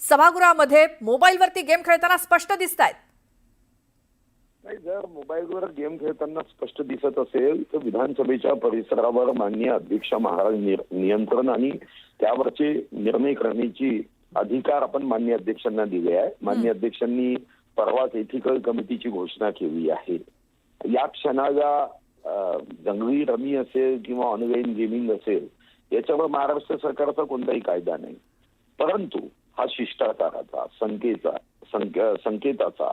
सभागृहामध्ये मोबाईलवरती गेम खेळताना स्पष्ट दिसतायत। नाही, जर मोबाईलवर गेम खेळताना स्पष्ट दिसत असेल तर विधानसभेच्या परिसरावर माननीय अध्यक्ष महाराज नियंत्रण आणि त्यावरचे निर्णय करण्याची अधिकार आपण माननीय अध्यक्षांना दिले आहे। माननीय अध्यक्षांनी परवाच एथिकल कमिटीची घोषणा केली आहे। या क्षणाला जंगली रमी असेल किंवा ऑनलाईन गेमिंग असेल याच्यावर महाराष्ट्र सरकारचा कोणताही कायदा नाही, परंतु हा शिष्टाचाराचा संकेताचा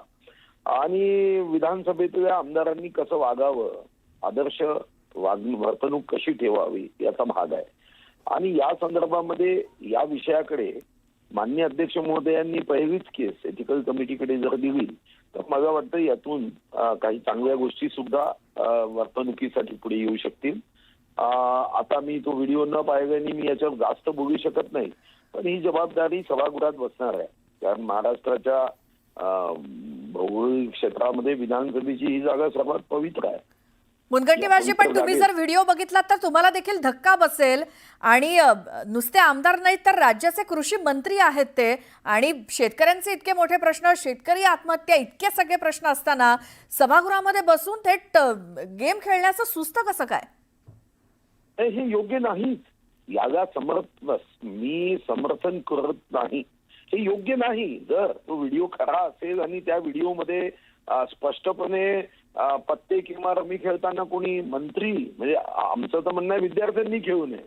आणि विधानसभेतल्या आमदारांनी कसं वागावं, आदर्श वर्तणूक कशी ठेवावी याचा भाग आहे। आणि या संदर्भामध्ये या विषयाकडे माननीय अध्यक्ष महोदयांनी पहिलीच केस एथिकल कमिटीकडे जर दिली तर मला वाटतं यातून काही चांगल्या गोष्टी सुद्धा वर्तणुकीसाठी पुढे येऊ शकतील। आता मी तो व्हिडिओ न पाहिल्याने मी याच्यावर जास्त बोलू शकत नाही, पण ही जबाबदारी सभागृहात बसणार आहे, कारण महाराष्ट्राच्या भौगोलिक क्षेत्रामध्ये विधानसभेची ही जागा सर्वात पवित्र आहे। मुनगंटीवारजी, पण तुम्ही जर व्हिडिओ बघितलात तर तुम्हाला देखील धक्का बसेल। आणि नुसते आमदार नाहीत तर राज्याचे कृषी मंत्री आहेत ते, आणि शेतकऱ्यांचे इतके मोठे प्रश्न, शेतकरी आत्महत्या, इतके सगळे प्रश्न असताना सभागृहामध्ये बसून थेट गेम खेळण्याचं सुस्त कसं काय? हे योग्य नाही, याला मी समर्थन करत नाही, हे योग्य नाही। जर तो व्हिडिओ खरा असेल आणि त्या व्हिडिओमध्ये स्पष्टपणे पत्ते किंवा रमी खेळताना कोणी मंत्री, म्हणजे आमचं तर म्हणणं आहे विद्यार्थ्यांनी खेळू नये,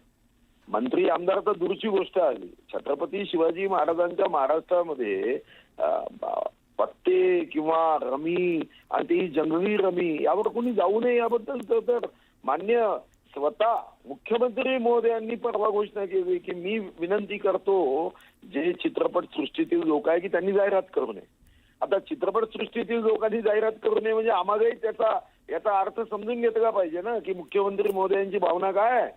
मंत्री आमदार तर दूरची गोष्ट आली। छत्रपती शिवाजी महाराजांच्या महाराष्ट्रामध्ये पत्ते किंवा रमी आणि ती जंगली रमी यावर कोणी जाऊ नये याबद्दल तर मान्य स्वतः मुख्यमंत्री महोदयांनी परवा घोषणा केली की मी विनंती करतो जे चित्रपट सृष्टीतील लोक आहे की त्यांनी जाहिरात करू नये। आता चित्रपट सृष्टीतील लोकांनी जाहिरात करू नये म्हणजे आम्हालाही याचा अर्थ समजून घेतला पाहिजे ना की मुख्यमंत्री महोदयांची भावना काय आहे।